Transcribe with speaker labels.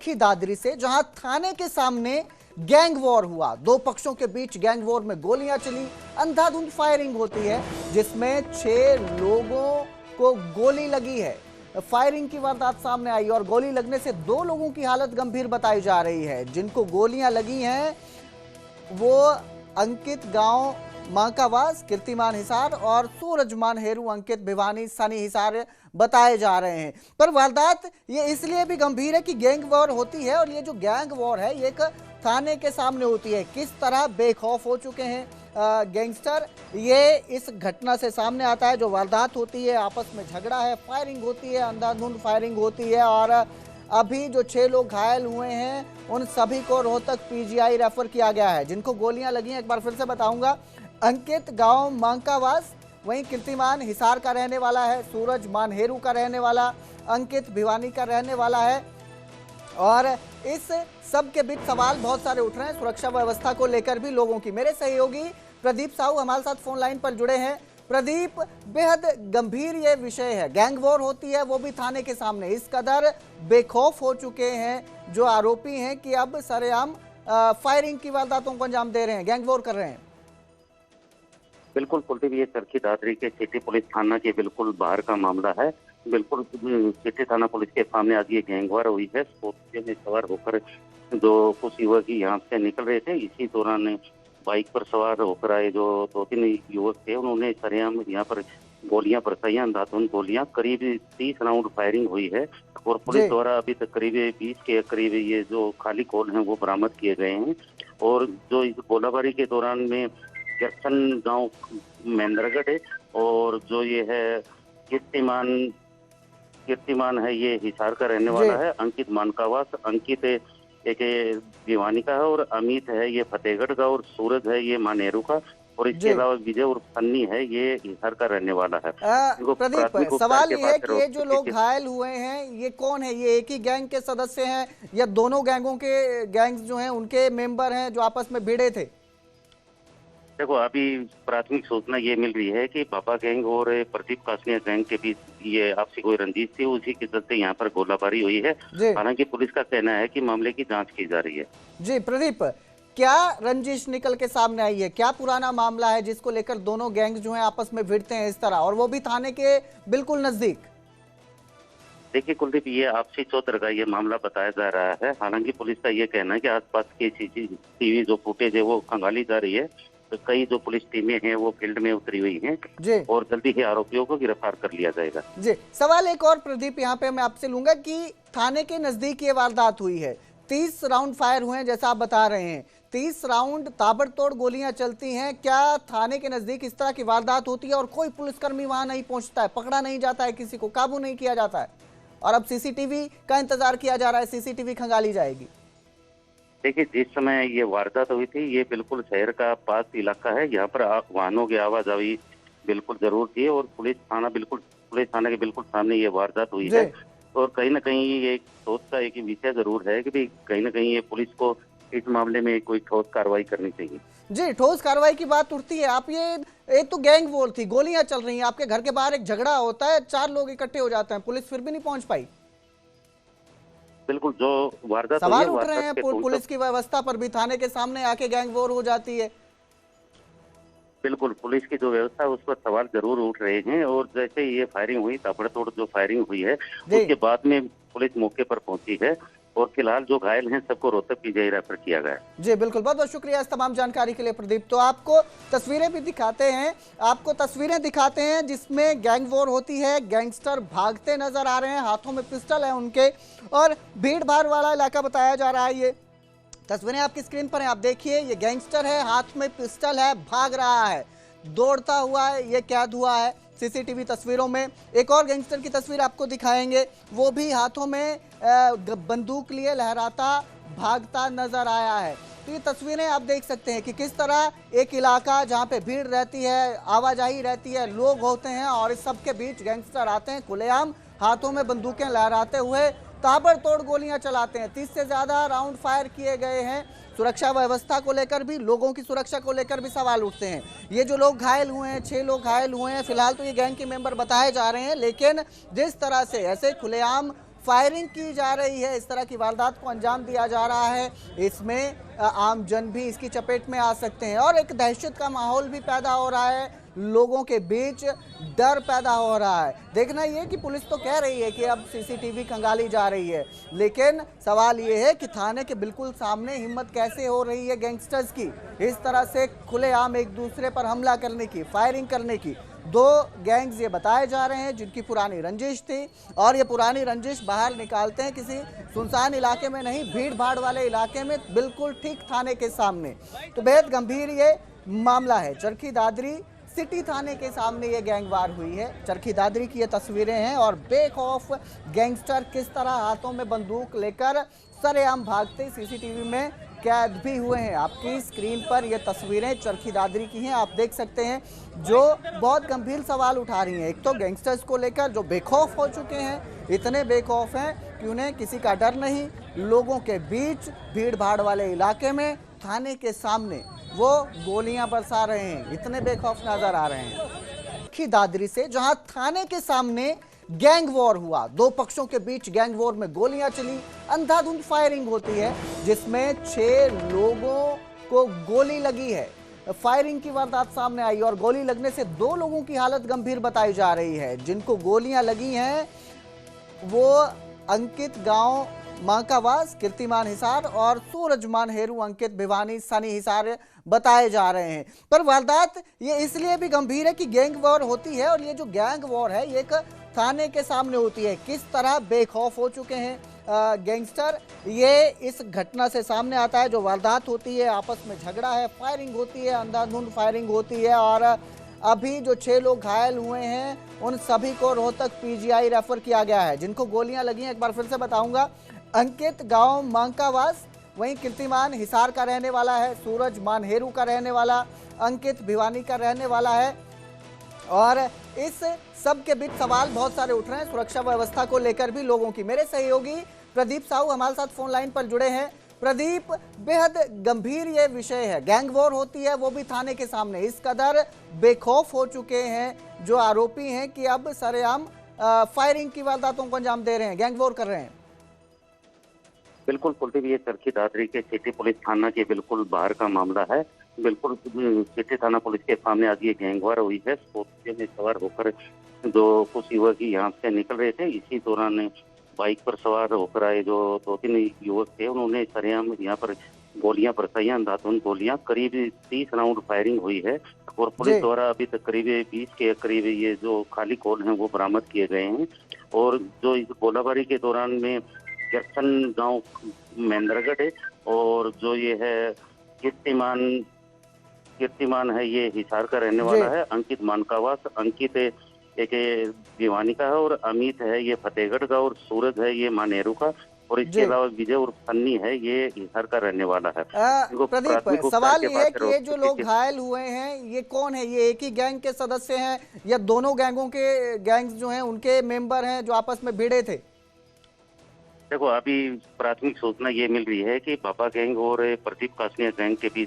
Speaker 1: चरखी दादरी से, जहां थाने के सामने गैंग वॉर हुआ। दो पक्षों के बीच गैंग वॉर में गोलियां चली, अंधाधुंध फायरिंग होती है जिसमें 6 लोगों को गोली लगी है। फायरिंग की वारदात सामने आई और गोली लगने से 2 लोगों की हालत गंभीर बताई जा रही है। जिनको गोलियां लगी हैं वो अंकित गांव मांकावास, कीर्तिमान हिसार और सूरजमान हेरू अंकित भिवानी सनी हिसार बताए जा रहे हैं। पर वारदात ये इसलिए भी गंभीर है कि गैंग वॉर होती है और ये जो गैंग वॉर है ये एक थाने के सामने होती है। किस तरह बेखौफ हो चुके हैं गैंगस्टर, ये इस घटना से सामने आता है। जो वारदात होती है, आपस में झगड़ा है, फायरिंग होती है, अंधाधुंध फायरिंग होती है और अभी जो 6 लोग घायल हुए हैं उन सभी को रोहतक पीजीआई रेफर किया गया है। जिनको गोलियां लगी हैं एक बार फिर से बताऊंगा, अंकित गांव मांकावास, वहीं कीर्तिमान हिसार का रहने वाला है, सूरज मानहेरू का रहने वाला, अंकित भिवानी का रहने वाला है। और इस सब के बीच सवाल बहुत सारे उठ रहे हैं सुरक्षा व्यवस्था को लेकर भी लोगों की। मेरे सहयोगी प्रदीप साहू हमारे साथ फोन लाइन पर जुड़े हैं। प्रदीप, बेहद गंभीर ये विषय है, गैंग वॉर होती है वो भी थाने के सामने। इस कदर बेखौफ हो चुके हैं जो आरोपी हैं कि अब सरेआम फायरिंग की वारदातों को अंजाम दे रहे हैं, गैंग वॉर कर रहे हैं।
Speaker 2: बिल्कुल कुलदीप, ये चरखी दादरी के सिटी पुलिस थाना के बिल्कुल बाहर का मामला है। बिल्कुल सिटी थाना पुलिस के सामने आज ये गैंग वॉर हुई है। स्कॉर्पियो में सवार होकर जो कुछ युवक यहाँ से निकल रहे थे, इसी दौरान बाइक पर सवार होकर आए जो 2-3 युवक थे, उन्होंने सरेआम यहाँ पर गोलियां बरसाई, अंधाधुंध गोलियां। करीब 30 राउंड फायरिंग हुई है और पुलिस द्वारा अभी तक करीब 20 के करीब ये जो खाली कॉल हैं वो बरामद किए गए हैं। और जो इस गोलाबारी के दौरान में जक्सन गांव महेंद्रगढ़ है और जो ये है कीर्तिमान है ये हिसार का रहने वाला है, अंकित मानकावास, अंकित एक भिवानी का है और अमित है ये फतेहगढ़ का और सूरज है ये मानेरू का और इसके अलावा विजय और सन्नी है ये हिसार का रहने वाला है।
Speaker 1: प्रदीप, सवाल ये है कि ये जो लोग घायल हुए हैं ये कौन है? ये एक ही गैंग के सदस्य हैं या दोनों गैंगों के गैंग्स जो हैं उनके मेंबर हैं जो आपस में भिड़े थे?
Speaker 2: देखो, अभी प्राथमिक सूचना ये मिल रही है कि बाबा गैंग और प्रदीप कासनिया गैंग के बीच ये आपसी कोई रंजिश थी, उसी के चलते यहाँ पर गोलाबारी हुई है। हालांकि पुलिस का कहना है कि मामले की जांच की जा रही है।
Speaker 1: जी प्रदीप, क्या रंजिश निकल के सामने आई है? क्या पुराना मामला है जिसको लेकर दोनों गैंग जो है आपस में भिड़ते हैं इस तरह, और वो भी थाने के बिल्कुल नजदीक?
Speaker 2: देखिए कुलदीप, ये आपसी चौतर का ये मामला बताया जा रहा है। हालांकि पुलिस का ये कहना है कि आसपास की सीसीटीवी जो फुटेज है वो खंगाली जा रही है। तो कई जो पुलिस टीमें हैं वो फील्ड में उतरी हुई हैं और जल्दी ही आरोपियों को गिरफ्तार कर लिया जाएगा।
Speaker 1: जी, सवाल एक और प्रदीप यहाँ पे मैं आपसे लूंगा कि थाने के नजदीक ये वारदात हुई है, 30 राउंड फायर हुए हैं जैसा आप बता रहे हैं, 30 राउंड ताबड़तोड़ गोलियां चलती हैं। क्या थाने के नजदीक इस तरह की वारदात होती है और कोई पुलिसकर्मी वहां नहीं पहुंचता है, पकड़ा नहीं जाता है, किसी को काबू नहीं किया जाता है और अब सीसीटीवी का इंतजार किया जा रहा है, सीसीटीवी खंगाली जाएगी?
Speaker 2: देखिए, जिस समय ये वारदात हुई थी ये बिल्कुल शहर का पास इलाका है, यहाँ पर वाहनों की आवाजाही बिल्कुल जरूर थी और पुलिस थाना के बिल्कुल सामने ये वारदात हुई है। और कहीं ना कहीं ये सोच का एक विषय जरूर है कि भाई कहीं ना कहीं ये पुलिस को इस मामले में कोई ठोस कार्रवाई करनी चाहिए।
Speaker 1: जी, ठोस कार्रवाई की बात उठती है। आप ये तो गैंग वॉर थी, गोलियां चल रही हैं, आपके घर के बाहर एक झगड़ा होता है, 4 लोग इकट्ठे हो जाते हैं, पुलिस फिर भी नहीं पहुंच पाई।
Speaker 2: बिल्कुल, जो वारदात
Speaker 1: सवाल उठ रहे हैं पुलिस की व्यवस्था पर भी, थाने के सामने आके गैंग वॉर हो जाती है।
Speaker 2: बिल्कुल, पुलिस की जो व्यवस्था है उस पर सवाल जरूर उठ रहे हैं और जैसे ये फायरिंग हुई, ताबड़तोड़ जो फायरिंग हुई है उसके बाद में पुलिस मौके पर पहुंची है और फिलहाल जो घायल हैं सबको रोहतक पीजीआई रेफर किया गया है।
Speaker 1: जी बिल्कुल, बहुत बहुत शुक्रिया इस तमाम जानकारी के लिए प्रदीप। तो आपको तस्वीरें भी दिखाते हैं, जिसमें गैंग वॉर होती है, गैंगस्टर भागते नजर आ रहे हैं, हाथों में पिस्टल है उनके और भीड़ भाड़ वाला इलाका बताया जा रहा है। ये तस्वीरें आपकी स्क्रीन पर हैं, आप देखिए, ये गैंगस्टर है, हाथ में पिस्टल है, भाग रहा है, दौड़ता हुआ है, ये कैद हुआ है सीसीटीवी तस्वीरों में। एक और गैंगस्टर की तस्वीर आपको दिखाएंगे, वो भी हाथों में बंदूक लिए लहराता भागता नजर आया है। तो ये तस्वीरें आप देख सकते हैं कि किस तरह एक इलाका जहां पे भीड़ रहती है, आवाजाही रहती है, लोग होते हैं और इस सब के बीच गैंगस्टर आते हैं, खुलेआम हाथों में बंदूकें लहराते हुए ताबड़तोड़ गोलियां चलाते हैं। 30 से ज्यादा राउंड फायर किए गए हैं। सुरक्षा व्यवस्था को लेकर भी, लोगों की सुरक्षा को लेकर भी सवाल उठते हैं। ये जो लोग घायल हुए हैं, 6 लोग घायल हुए हैं, फिलहाल तो ये गैंग के मेंबर बताए जा रहे हैं, लेकिन जिस तरह से ऐसे खुलेआम फायरिंग की जा रही है, इस तरह की वारदात को अंजाम दिया जा रहा है। इसमें आम जन भी इसकी चपेट में आ सकते हैं और एक दहशत का माहौल भी पैदा हो रहा है, लोगों के बीच डर पैदा हो रहा है। देखना ये कि पुलिस तो कह रही है कि अब सीसीटीवी खंगाली जा रही है, लेकिन सवाल ये है कि थाने के बिल्कुल सामने हिम्मत कैसे हो रही है गैंगस्टर्स की इस तरह से खुलेआम एक दूसरे पर हमला करने की, फायरिंग करने की। दो गैंग्स ये बताए जा रहे हैं जिनकी पुरानी रंजिश थी और ये पुरानी रंजिश बाहर निकालते हैं किसी सुनसान इलाके में नहीं, भीड़ भाड़ वाले इलाके में, बिल्कुल ठीक थाने के सामने। तो बेहद गंभीर ये मामला है। चरखी दादरी सिटी थाने के सामने ये गैंगवार हुई है। चरखी दादरी की ये तस्वीरें हैं और बेखौफ गैंगस्टर किस तरह हाथों में बंदूक लेकर सरेआम भागते सीसीटीवी में कैद भी हुए हैं। आपकी स्क्रीन पर ये तस्वीरें चरखी दादरी की हैं, आप देख सकते हैं, जो बहुत गंभीर सवाल उठा रही हैं। एक तो गैंगस्टर्स को लेकर जो बेखौफ हो चुके हैं, इतने बेखौफ हैं कि उन्हें किसी का डर नहीं। लोगों के बीच भीड़ भाड़ वाले इलाके में थाने के सामने वो गोलियां बरसा रहे हैं, इतने बेखौफ नजर आ रहे हैं। चरखी दादरी से जहां थाने के सामने गैंग वॉर हुआ, दो पक्षों के बीच गैंग वॉर में गोलियां चली, अंधाधुंध फायरिंग होती है जिसमें 6 लोगों को गोली लगी है। फायरिंग की वारदात सामने आई और गोली लगने से 2 लोगों की हालत गंभीर बताई जा रही है। जिनको गोलियां लगी हैं वो अंकित गांव माकावास, कीर्तिमान हिसार और सूरजमान हेरू अंकित भिवानी सनी हिसार बताए जा रहे हैं। पर वारदात ये इसलिए भी गंभीर है कि गैंग वॉर होती है और ये जो गैंग वॉर है ये एक थाने के सामने होती है। किस तरह बेखौफ हो चुके हैं गैंगस्टर, ये इस घटना से सामने आता है। जो वारदात होती है, आपस में झगड़ा है, फायरिंग होती है, अंधाधुंध फायरिंग होती है और अभी जो 6 लोग घायल हुए हैं उन सभी को रोहतक पीजीआई रेफर किया गया है। जिनको गोलियां लगी हैं एक बार फिर से बताऊंगा, अंकित गांव मांकावास, वहीं कीर्तिमान हिसार का रहने वाला है, सूरज मानहेरू का रहने वाला, अंकित भिवानी का रहने वाला है। और इस सब के बीच सवाल बहुत सारे उठ रहे हैं सुरक्षा व्यवस्था को लेकर भी लोगों की। मेरे सहयोगी प्रदीप साहू हमारे साथ फोन लाइन पर जुड़े हैं। प्रदीप, बेहद गंभीर ये विषय है, गैंग वॉर होती है वो भी थाने के सामने। इस कदर बेखौफ हो चुके हैं जो आरोपी हैं कि अब सरेआम फायरिंग की वारदातों को अंजाम दे रहे हैं, गैंग वॉर कर रहे हैं।
Speaker 2: बिल्कुल कुलदीप, ये चरखी दादरी के सिटी पुलिस थाना के बिल्कुल बाहर का मामला है। बिल्कुल सिटी थाना पुलिस के सामने आज ये गैंगवार हुई है। स्कॉर्पियो में सवार होकर जो कुछ युवक यहाँ से निकल रहे थे, इसी दौरान बाइक पर सवार होकर आए जो 2-3 युवक थे, उन्होंने सरेआम यहाँ पर गोलियां बरसाई, अंधाधुंध गोलियां, करीब 30 राउंड फायरिंग हुई है। और पुलिस द्वारा अभी तक करीब 20 के करीब ये जो खाली कॉल हैं वो बरामद किए गए हैं। और जो इस गोलाबारी के दौरान में जर्सन गांव महेंद्रगढ़ है और जो ये है कीर्तिमान है ये हिसार का रहने वाला है, अंकित मानकावास, अंकित एक भिवानी का है और अमित है ये फतेहगढ़ का और सूरज है ये मानेरू का और इसके अलावा विजय और सन्नी है ये हिसार का रहने वाला है।
Speaker 1: प्रदीप, सवाल ये है कि ये जो लोग घायल हुए हैं ये कौन है? ये एक ही गैंग के सदस्य हैं या दोनों गैंगों के गैंग्स जो हैं उनके मेंबर हैं जो आपस में भिड़े थे?
Speaker 2: देखो, अभी प्राथमिक सूचना ये मिल रही है कि बाबा गैंग और प्रदीप कासनिया गैंग के बीच